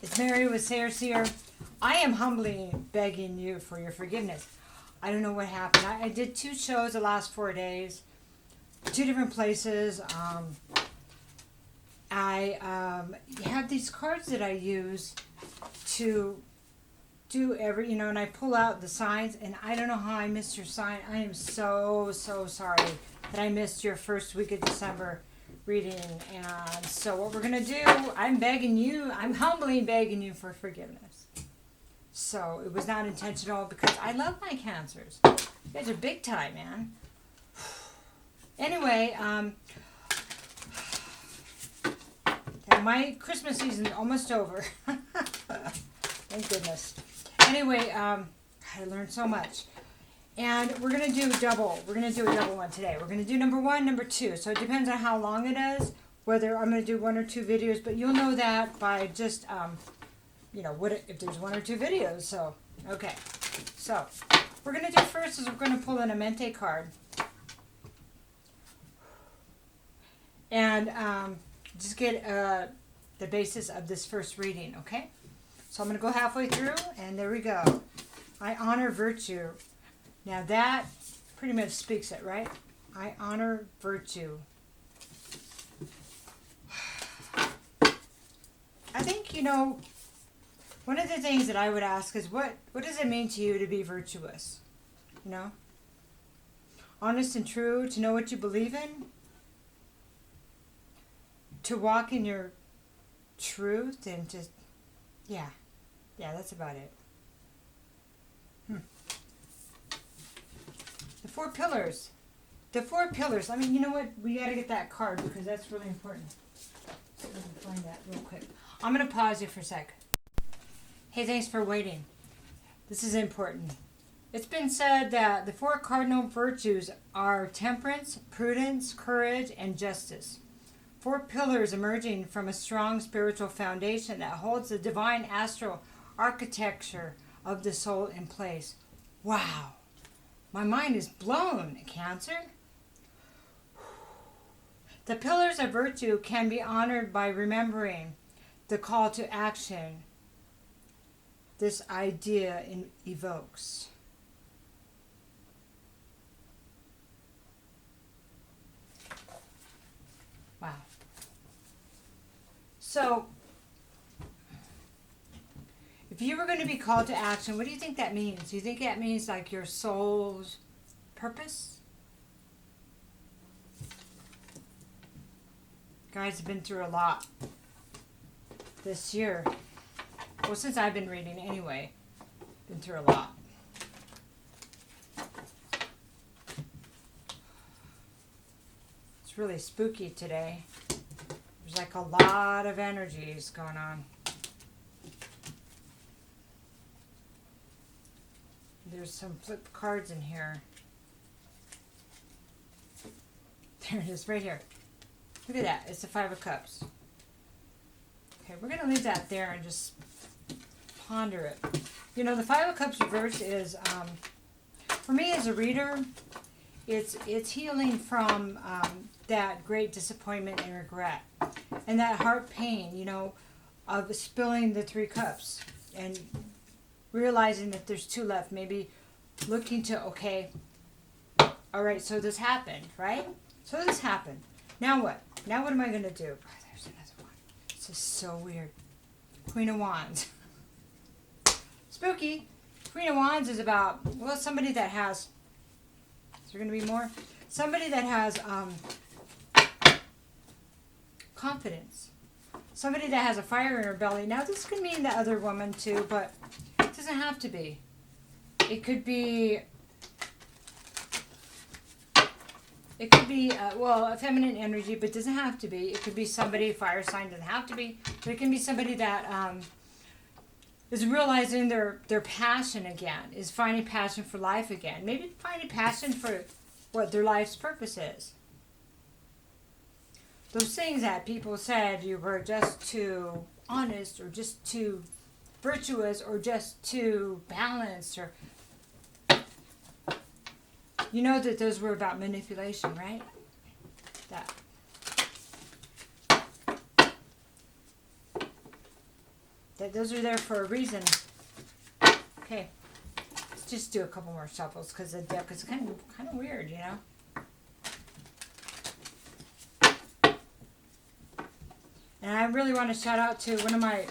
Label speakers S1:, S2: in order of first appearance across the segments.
S1: It's Mary with Sayre, Seer. I am humbly begging you for your forgiveness. I don't know what happened. I did 2 shows the last 4 days, 2 different places. I have these cards that I use to do and I pull out the signs, and I don't know how I missed your sign. I am so sorry that I missed your first week of December reading. And so what we're going to do, I'm humbly begging you for forgiveness. So it was not intentional because I love my Cancers. You guys are big time, man. Anyway, my Christmas season is almost over. Thank goodness. Anyway, I learned so much. And we're going to do double. We're going to do a double one today. We're going to do number 1, number 2. So it depends on how long it is, whether I'm going to do 1 or 2 videos. But you'll know that by just, if there's 1 or 2 videos. So, okay. So, we're going to do first is we're going to pull an Amente card. And just get the basis of this first reading, okay? So I'm going to go halfway through, and there we go. I honor virtue. Now that pretty much speaks it, right? I honor virtue. I think, one of the things that I would ask is what does it mean to you to be virtuous? Honest and true, to know what you believe in, to walk in your truth, and just, yeah, that's about it. The 4 pillars. The 4 pillars. I mean, you know what? We got to get that card because that's really important. So let me find that real quick. I'm going to pause you for a sec. Hey, thanks for waiting. This is important. It's been said that the 4 cardinal virtues are temperance, prudence, courage, and justice. 4 pillars emerging from a strong spiritual foundation that holds the divine astral architecture of the soul in place. Wow. My mind is blown, Cancer. The pillars of virtue can be honored by remembering the call to action this idea evokes. Wow. So, if you were going to be called to action, what do you think that means? Do you think that means like your soul's purpose? Guys have been through a lot this year. Well, since I've been reading anyway, been through a lot. It's really spooky today. There's like a lot of energies going on. There's some flip cards in here. There it is, right here. Look at that. It's the 5 of Cups. Okay, we're going to leave that there and just ponder it. The 5 of Cups reverse is, for me as a reader, it's healing from that great disappointment and regret. And that heart pain, of spilling the 3 cups. And realizing that there's 2 left, maybe looking to, okay, all right, so this happened, right? So this happened. Now what? Now what am I going to do? Oh, there's another one. This is so weird. Queen of Wands. Spooky. Queen of Wands is about, somebody that has, is there going to be more? Somebody that has confidence. Somebody that has a fire in her belly. Now this could mean the other woman too, but it doesn't have to be. It could be a feminine energy, but it doesn't have to be. It could be somebody, fire sign, doesn't have to be, but it can be somebody that is realizing their passion again, is finding passion for life again. Maybe finding passion for what their life's purpose is. Those things that people said you were just too honest or just too virtuous or just too balanced, or you know that those were about manipulation, right? That Those are there for a reason. Okay. Let's just do a couple more shuffles because the deck is kind of weird, you know? And I really want to shout out to one of my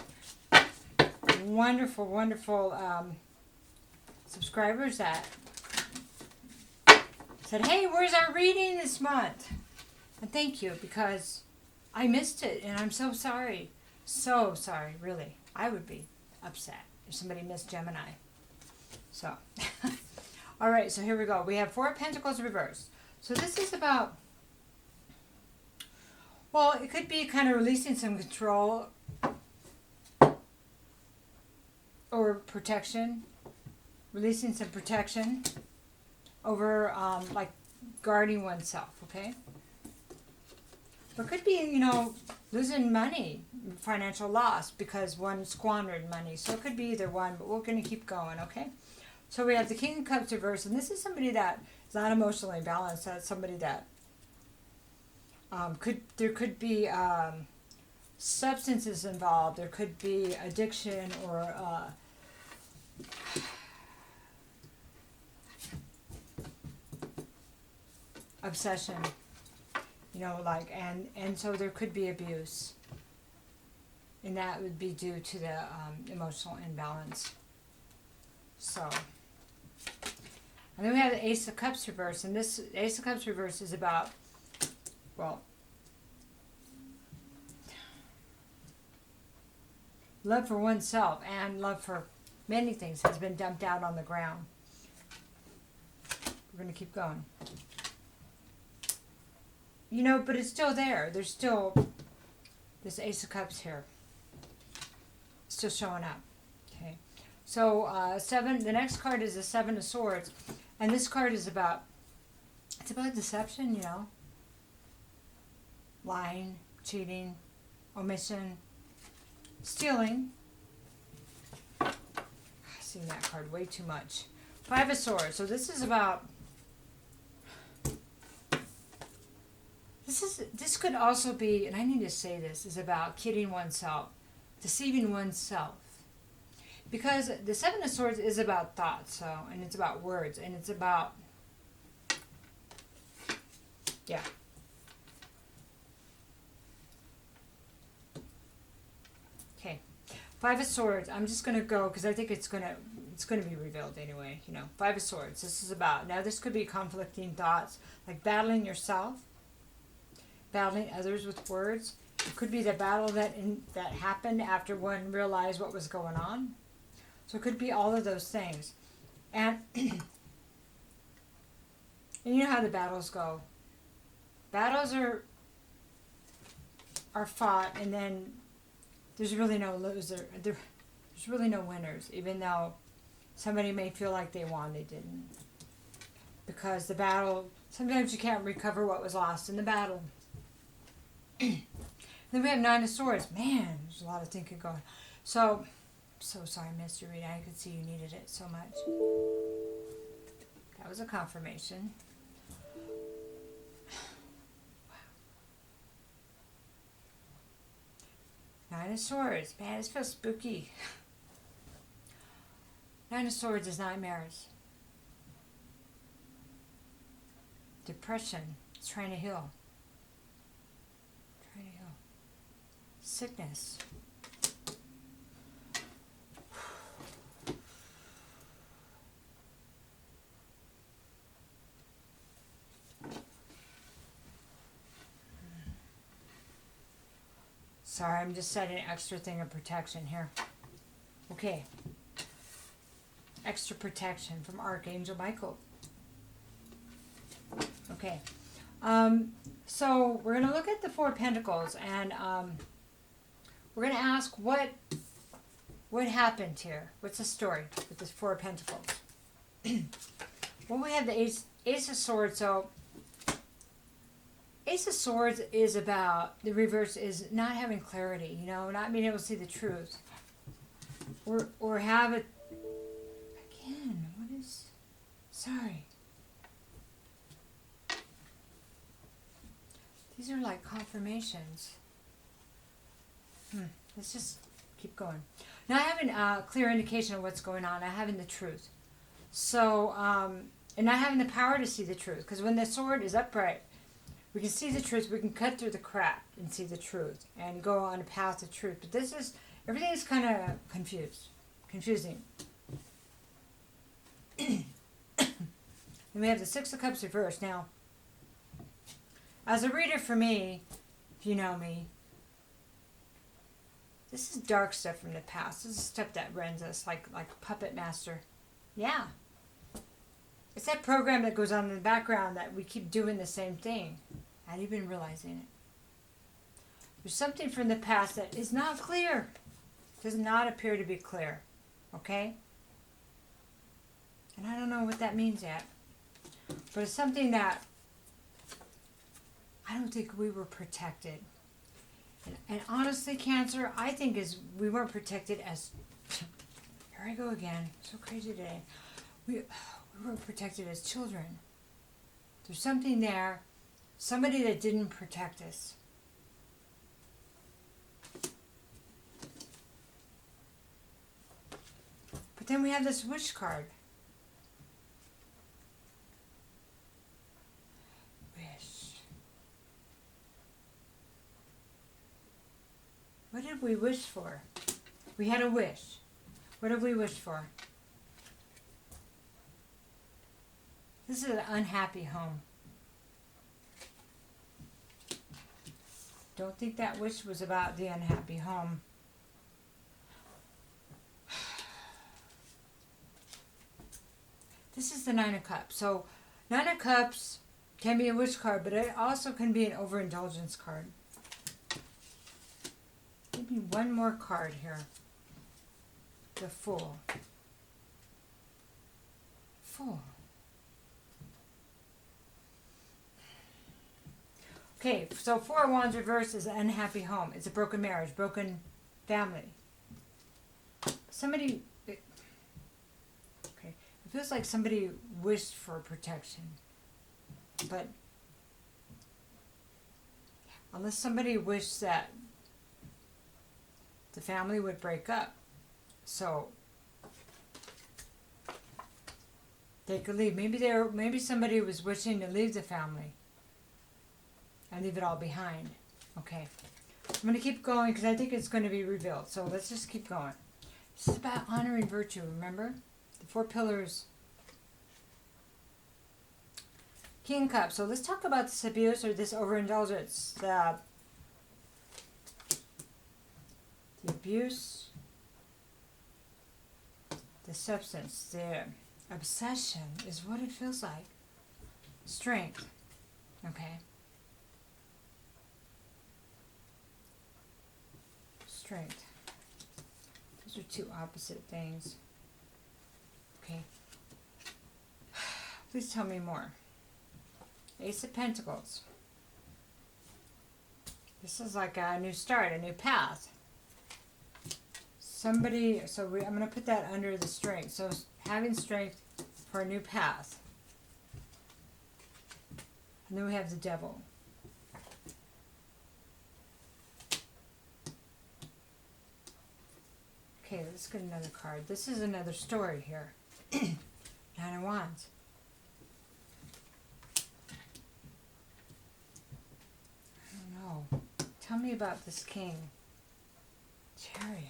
S1: wonderful, wonderful subscribers that said, hey, where's our reading this month? And thank you, because I missed it, and I'm so sorry. So sorry, really. I would be upset if somebody missed Gemini. So, all right, so here we go. We have 4 of Pentacles reversed. So this is about, well, it could be kind of releasing some control or protection. Releasing some protection over, like, guarding oneself, okay? But it could be, you know, losing money, financial loss, because one squandered money. So it could be either one, but we're going to keep going, okay? So we have the King of Cups reversed, and this is somebody that is not emotionally balanced. That's somebody that there could be substances involved. There could be addiction or obsession, you know, like, and so there could be abuse, and that would be due to the emotional imbalance. So, and then we have the Ace of Cups reverse, and this Ace of Cups reverse is about, well, love for oneself and love for many things has been dumped out on the ground. We're going to keep going. You know, but it's still there. There's still this Ace of Cups here. Still showing up. Okay. So, the next card is the 7 of Swords. And this card is about, it's about deception, you know. Lying, cheating, omission, stealing. I've seen that card way too much. 5 of Swords. So this is about, this could also be, and I need to say this, is about kidding oneself, deceiving oneself. Because the 7 of Swords is about thoughts, so, and it's about words, and it's about, yeah. Okay. 5 of Swords. I'm just going to go, because I think it's going to be revealed anyway, you know. 5 of Swords. This is about, now this could be conflicting thoughts, like battling yourself, battling others with words. It could be the battle that happened after one realized what was going on. So it could be all of those things. And, and you know how the battles go. Battles are fought, and then there's really no loser. There's really no winners, even though somebody may feel like they won, they didn't. Because the battle, sometimes you can't recover what was lost in the battle. Then we have 9 of Swords. Man, there's a lot of thinking going. So sorry, Mr. Rita. I could see you needed it so much. That was a confirmation. Wow. 9 of Swords. Man, this feels spooky. 9 of Swords is nightmares. Depression. It's trying to heal. Sickness. Sorry, I'm just setting an extra thing of protection here. Okay. Extra protection from Archangel Michael. Okay. So we're going to look at the 4 of Pentacles, and we're going to ask what happened here. What's the story with this 4 of Pentacles? Well, we have the Ace of Swords. So Ace of Swords is about, the reverse is not having clarity, you know, not being able to see the truth. Or have it, again, what is, sorry. These are like confirmations. Let's just keep going. Not having a clear indication of what's going on, not having the truth. So, and not having the power to see the truth. Because when the sword is upright, we can see the truth. We can cut through the crap and see the truth and go on a path of truth. But this is, everything is kind of confusing. And we have the Six of Cups reversed. Now, as a reader for me, if you know me, this is dark stuff from the past. This is stuff that rends us like a puppet master. Yeah. It's that program that goes on in the background that we keep doing the same thing, not even realizing it. There's something from the past that is not clear. Does not appear to be clear. Okay? And I don't know what that means yet. But it's something that I don't think we were protected. And honestly, Cancer, I think we weren't protected as... Here I go again. So crazy today. We weren't protected as children. There's something there. Somebody that didn't protect us. But then we have this wish card. Wish. What did we wish for? We had a wish. What did we wish for? This is an unhappy home. Don't think that wish was about the unhappy home. This is the Nine of Cups. So, Nine of Cups can be a wish card, but it also can be an overindulgence card. Give me one more card here. The Fool. Fool. Okay, so Four of Wands reversed is an unhappy home. It's a broken marriage, broken family. Somebody, it feels like somebody wished for protection. But unless somebody wished that the family would break up, so they could leave. Maybe somebody was wishing to leave the family and leave it all behind. Okay. I'm going to keep going because I think it's going to be revealed. So let's just keep going. This is about honoring virtue, remember? The four pillars. King of Cups. So let's talk about this abuse or this overindulgence. The abuse, the substance, the obsession is what it feels like. Strength. Okay. Strength. Those are two opposite things. Okay. Please tell me more. Ace of Pentacles. This is like a new start, a new path. Somebody, I'm going to put that under the strength. So having strength for a new path. And then we have the Devil. Okay, let's get another card. This is another story here. Nine of Wands. I don't know. Tell me about this King. Chariot.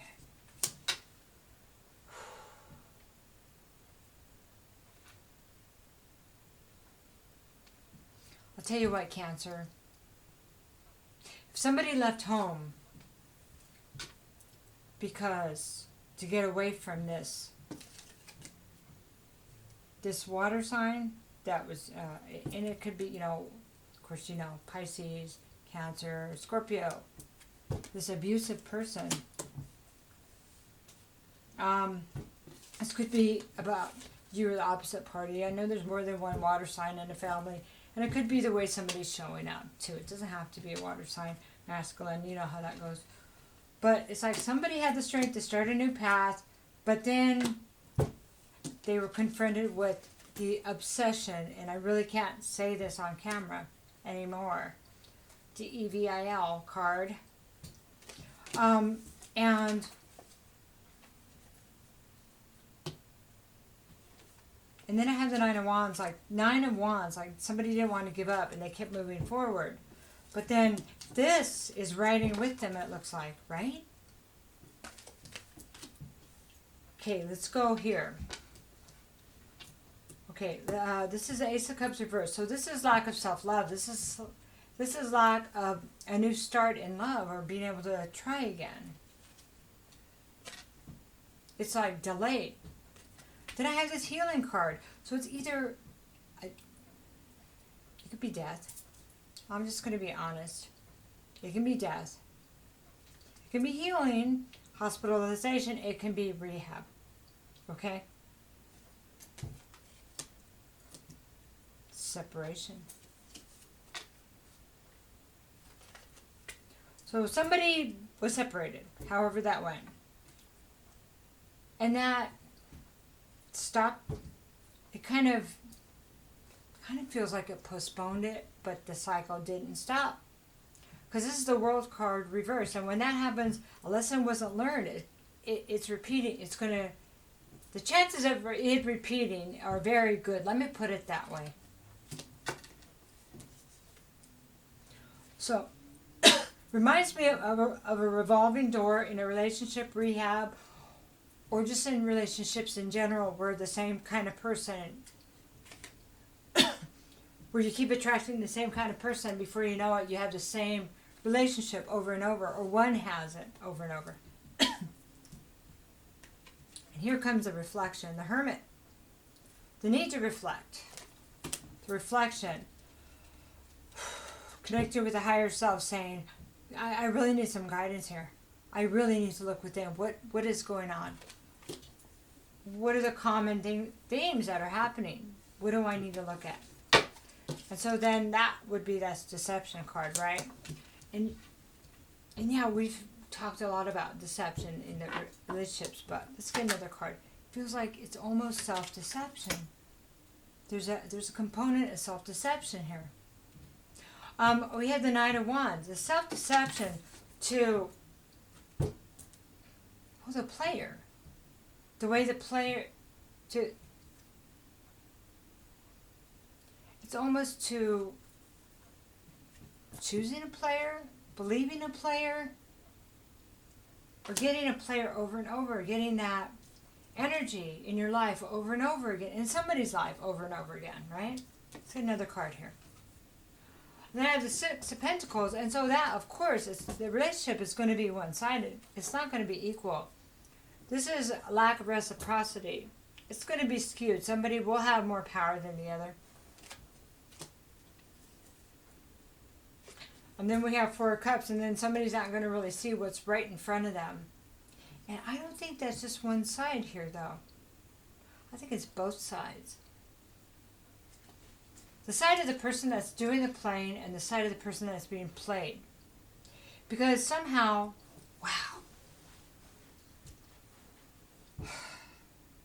S1: I'll tell you what, Cancer. If somebody left home because to get away from this water sign that was and it could be, of course, Pisces, Cancer, Scorpio, this abusive person, this could be about you or the opposite party. I know there's more than one water sign in a family, and it could be the way somebody's showing up too. It doesn't have to be a water sign, masculine, you know how that goes. But it's like somebody had the strength to start a new path, but then they were confronted with the obsession, and I really can't say this on camera anymore, the EVIL card. And And then I have the Nine of Wands, like somebody didn't want to give up and they kept moving forward. But then this is riding with them, it looks like, right? Okay, let's go here. Okay, this is the Ace of Cups reversed. So this is lack of self-love. This is lack of a new start in love or being able to try again. It's like delayed. Then I have this healing card. So it's either, it could be death. I'm just going to be honest. It can be death. It can be healing, hospitalization. It can be rehab. Okay? Separation. So somebody was separated, however that went. And that stopped. It kind of feels like it postponed it, but the cycle didn't stop. Because this is the World card reversed. And when that happens, a lesson wasn't learned. It's repeating. It's going to... The chances of it repeating are very good. Let me put it that way. So, reminds me of a revolving door in a relationship, rehab, or just in relationships in general where the same kind of person, where you keep attracting the same kind of person, before you know it, you have the same relationship over and over, or one has it over and over. And here comes the reflection, the Hermit. The need to reflect. The reflection. Connecting with the higher self, saying, I really need some guidance here. I really need to look within. What is going on? What are the common themes that are happening? What do I need to look at? And so then that would be that deception card, right? And yeah, we've talked a lot about deception in the relationships, but let's get another card. Feels like it's almost self-deception. There's a component of self-deception here. We have the Knight of Wands. The self-deception to the player. The way the player it's almost to choosing a player, believing a player, or getting a player over and over, getting that energy in your life over and over again, in somebody's life over and over again, right? Let's get another card here. And then I have the Six of Pentacles, and so that, of course, the relationship is going to be one-sided. It's not going to be equal. This is a lack of reciprocity. It's going to be skewed. Somebody will have more power than the other. And then we have Four of Cups, and then somebody's not going to really see what's right in front of them. And I don't think that's just one side here, though. I think it's both sides. The side of the person that's doing the playing and the side of the person that's being played. Because somehow, wow,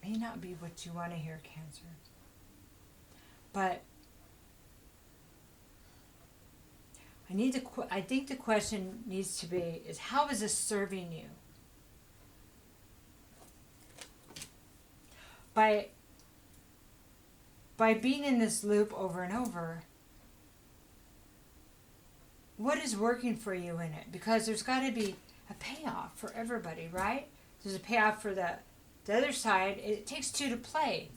S1: may not be what you want to hear, Cancer. But I think the question needs to be is, how is this serving you? By being in this loop over and over, what is working for you in it? Because there's got to be a payoff for everybody, right? There's a payoff for the other side. It takes two to play.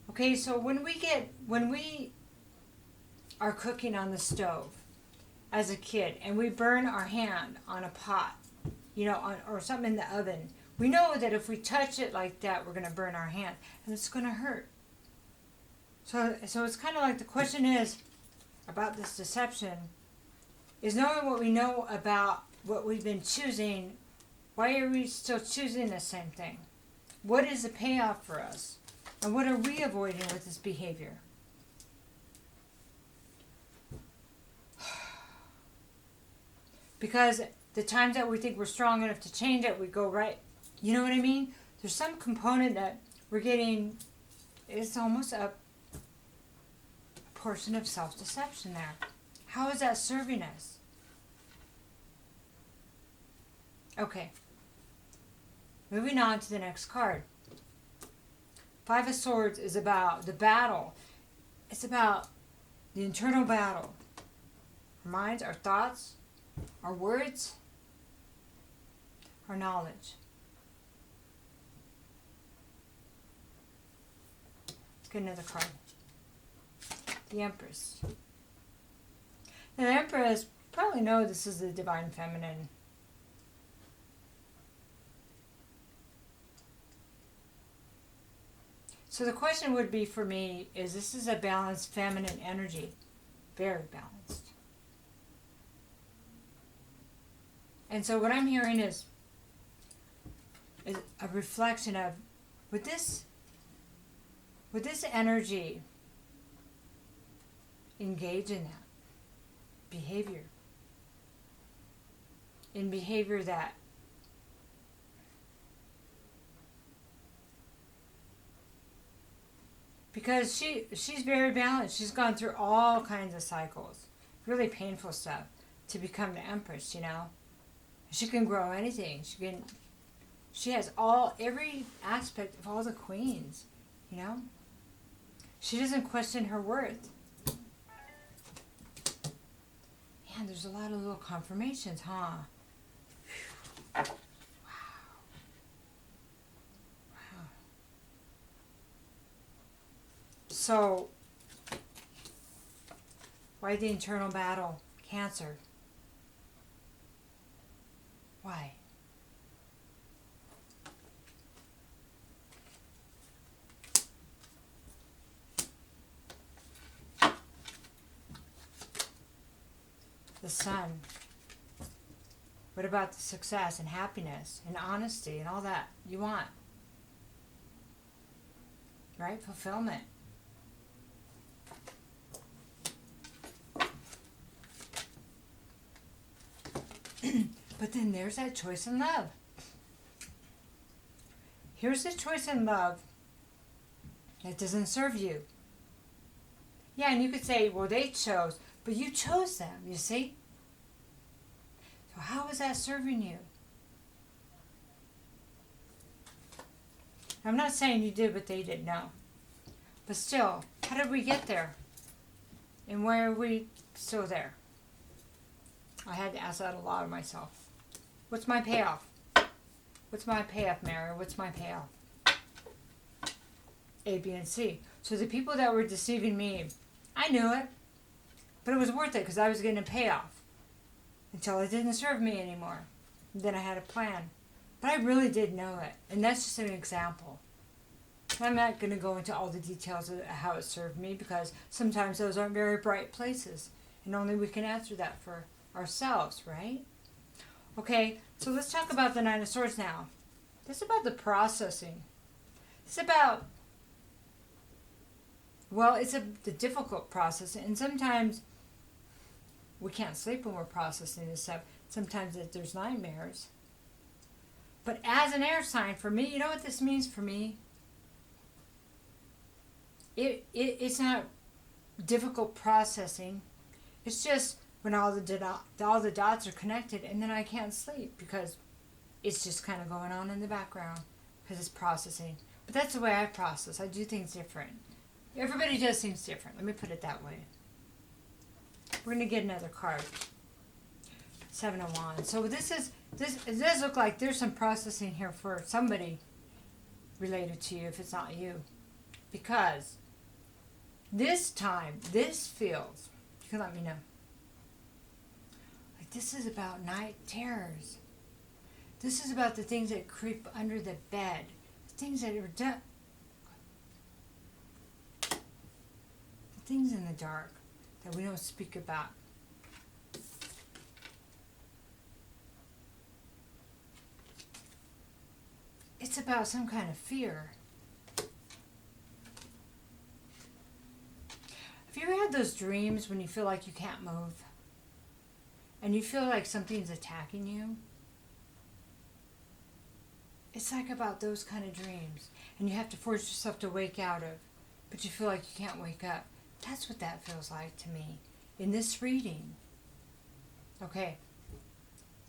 S1: Okay, so when we are cooking on the stove as a kid and we burn our hand on a pot, or something in the oven, we know that if we touch it like that, we're going to burn our hand and it's going to hurt. So it's kind of like the question is about this deception is, knowing what we know about what we've been choosing, why are we still choosing the same thing? What is the payoff for us? And what are we avoiding with this behavior? Because the times that we think we're strong enough to change it, we go right. You know what I mean? There's some component that we're getting, it's almost a portion of self-deception there. How is that serving us? Okay. Moving on to the next card. Five of Swords is about the battle. It's about the internal battle. Our minds, our thoughts, our words, our knowledge. Let's get another card. The Empress. Now, the Empress, probably know this is the Divine Feminine. So the question would be for me is this is a balanced feminine energy. Very balanced. And so what I'm hearing is a reflection of would this energy engage in that behavior? In behavior that because she's very balanced. She's gone through all kinds of cycles, really painful stuff, to become the Empress, you know. She can grow anything. She has every aspect of all the queens, you know. She doesn't question her worth. Man, there's a lot of little confirmations, huh? Wow. So, why the internal battle? Cancer. Why? The Sun. What about the success and happiness and honesty and all that you want? Right? Fulfillment. But then there's that choice in love. Here's the choice in love that doesn't serve you. Yeah, and you could say, well, they chose, but you chose them, you see? So how is that serving you? I'm not saying you did what they did, no. But still, how did we get there? And why are we still there? I had to ask that a lot of myself. What's my payoff? What's my payoff, Mary? What's my payoff? A, B, and C. So the people that were deceiving me, I knew it. But it was worth it because I was getting a payoff. Until it didn't serve me anymore. And then I had a plan. But I really did know it. And that's just an example. I'm not going to go into all the details of how it served me because sometimes those aren't very bright places. And only we can answer that for ourselves, right? Okay, so let's talk about the Nine of Swords now. This is about the processing. It's about, well, it's the difficult process. And sometimes we can't sleep when we're processing this stuff. Sometimes there's nightmares. But as an air sign, for me, you know what this means for me? It's not difficult processing. It's just when all the dots are connected and then I can't sleep because it's just kind of going on in the background because it's processing. But that's the way I process. I do things different. Everybody does things different. Let me put it that way. We're going to get another card. Seven of Wands. So this it does look like there's some processing here for somebody related to you if it's not you. Because this time, this feels, you can let me know. Like this is about night terrors. This is about the things that creep under the bed. The things that are done. The things in the dark that we don't speak about. It's about some kind of fear. Have you ever had those dreams when you feel like you can't move? And you feel like something's attacking you? It's like about those kind of dreams. And you have to force yourself to wake out of. But you feel like you can't wake up. That's what that feels like to me in this reading. Okay.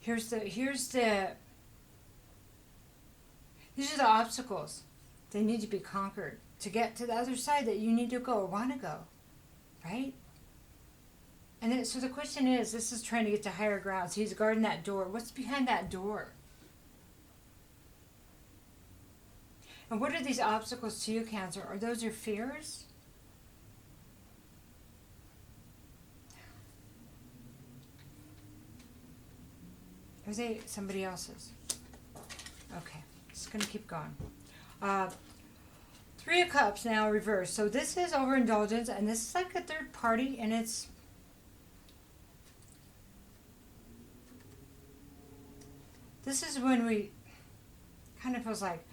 S1: These are the obstacles. They need to be conquered. to get to the other side that you need to go or want to go, right? And then, so the question is, this is trying to get to higher grounds. He's guarding that door. What's behind that door? And what are these obstacles to you, Cancer? Are those your fears? Or are they somebody else's? Okay, just going to keep going. Three of Cups now reversed. So this is overindulgence, and this is like a third party, and it's this is when we kind of feels like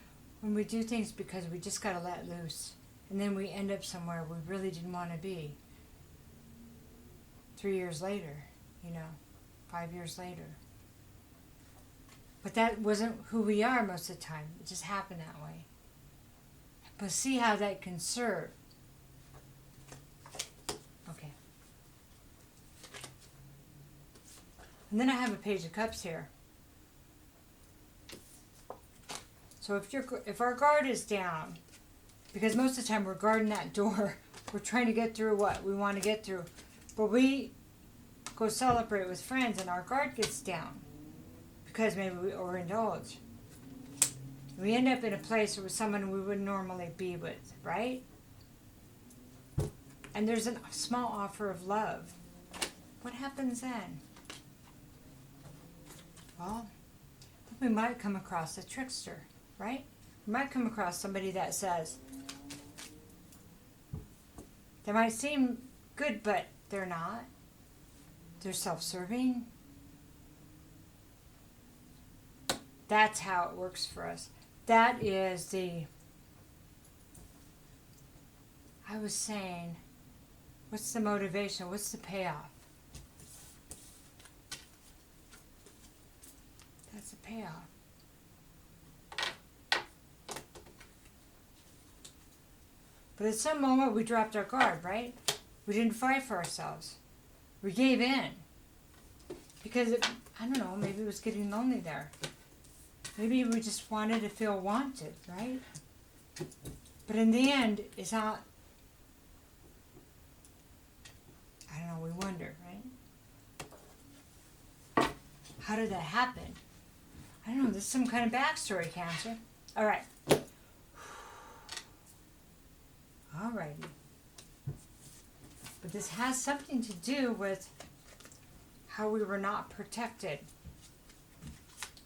S1: when we do things because we just got to let loose, and then we end up somewhere we really didn't want to be. 3 years later, 5 years later. But that wasn't who we are most of the time. It just happened that way. But see how that can serve. Okay. And then I have a Page of Cups here. So if our guard is down, because most of the time we're guarding that door, we're trying to get through what we want to get through, but we go celebrate with friends and our guard gets down because maybe we overindulge. We end up in a place with someone we wouldn't normally be with, right? And there's a small offer of love. What happens then? Well, I think we might come across a trickster, right? We might come across somebody that says, they might seem good, but they're not. They're self-serving. That's how it works for us. That is I was saying, what's the motivation? What's the payoff? That's the payoff. But at some moment we dropped our guard, right? We didn't fight for ourselves. We gave in. Because, I don't know, maybe it was getting lonely there. Maybe we just wanted to feel wanted, right? But in the end, it's not, I don't know, we wonder, right? How did that happen? I don't know, there's some kind of backstory, Cancer. All right. Alrighty. But this has something to do with how we were not protected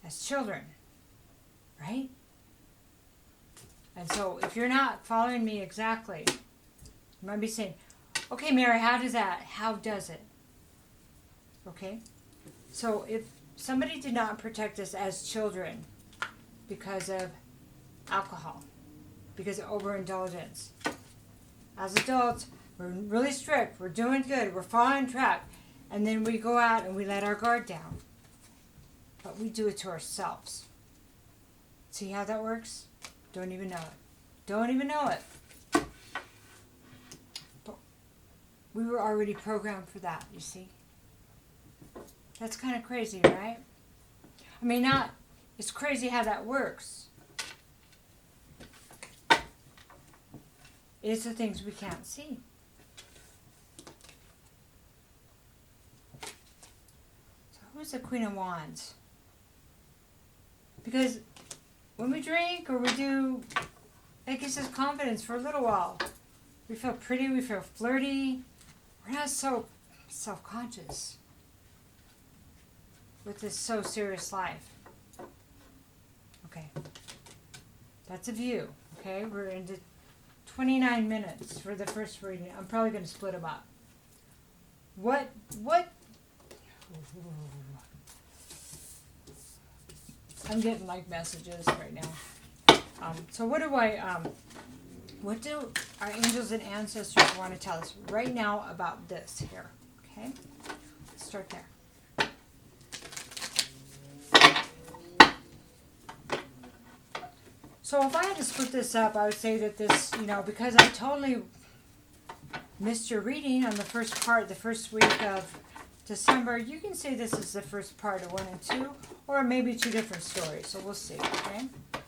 S1: as children, right? And so if you're not following me exactly, you might be saying, okay, Mary, how does it? Okay? So if somebody did not protect us as children because of alcohol, because of overindulgence, as adults, we're really strict, we're doing good, we're following track, and then we go out and we let our guard down. But we do it to ourselves. See how that works? Don't even know it. Don't even know it. But we were already programmed for that, you see? That's kind of crazy, right? I mean, it's crazy how that works. It's the things we can't see. So who's the Queen of Wands? Because when we drink or we do, it gives us confidence for a little while. We feel pretty, we feel flirty. We're not so self-conscious with this so serious life. Okay. That's a view. Okay, we're into 29 minutes for the first reading. I'm probably going to split them up. What? I'm getting like messages right now. So what do our angels and ancestors want to tell us right now about this here? Okay, let's start there. So if I had to split this up, I would say that this, because I totally missed your reading on the first part, the first week of December, you can say this is the first part of 1 and 2, or maybe 2 different stories. So we'll see, okay? I'm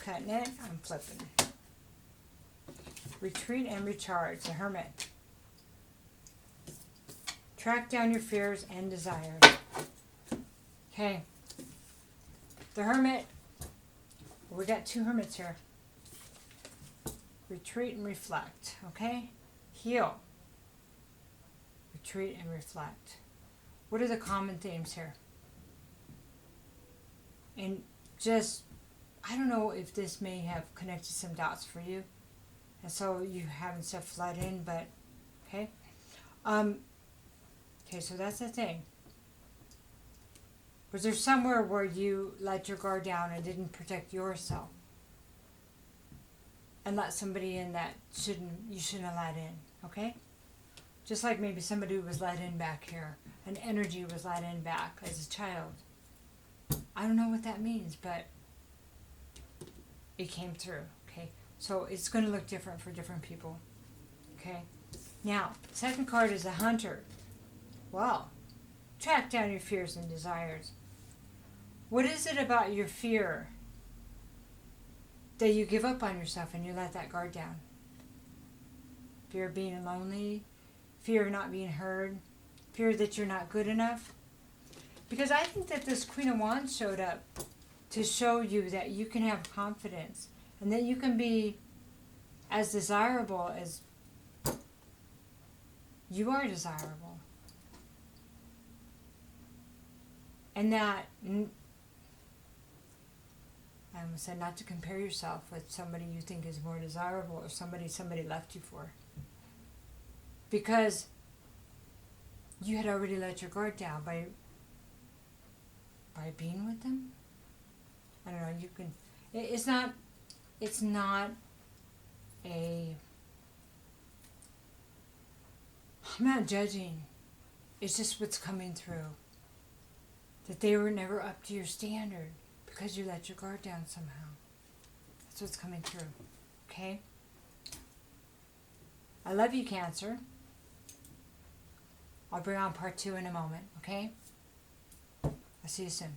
S1: cutting it, I'm flipping. Retreat and recharge. The Hermit. Track down your fears and desires. Okay. The Hermit. We got 2 hermits here. Retreat and reflect. Okay? Heal. Retreat and reflect. What are the common themes here? And just, I don't know if this may have connected some dots for you. And so you haven't stuff flood in, but, okay? Okay, so that's the thing. Was there somewhere where you let your guard down and didn't protect yourself? And let somebody in that you shouldn't have let in, okay? Just like maybe somebody was let in back here. An energy was let in back as a child. I don't know what that means, but it came through, okay? So it's going to look different for different people, okay? Now, second card is the Hunter. Wow. Track down your fears and desires. What is it about your fear that you give up on yourself and you let that guard down? Fear of being lonely, fear of not being heard, fear that you're not good enough. Because I think that this Queen of Wands showed up to show you that you can have confidence and that you can be as desirable as you are desirable. And that, I almost said not to compare yourself with somebody you think is more desirable or somebody left you for. Because you had already let your guard down by being with them. I don't know, you can, it's not a, I'm not judging. It's just what's coming through. That they were never up to your standard because you let your guard down somehow. That's what's coming through. Okay? I love you, Cancer. I'll bring on part 2 in a moment. Okay? I'll see you soon.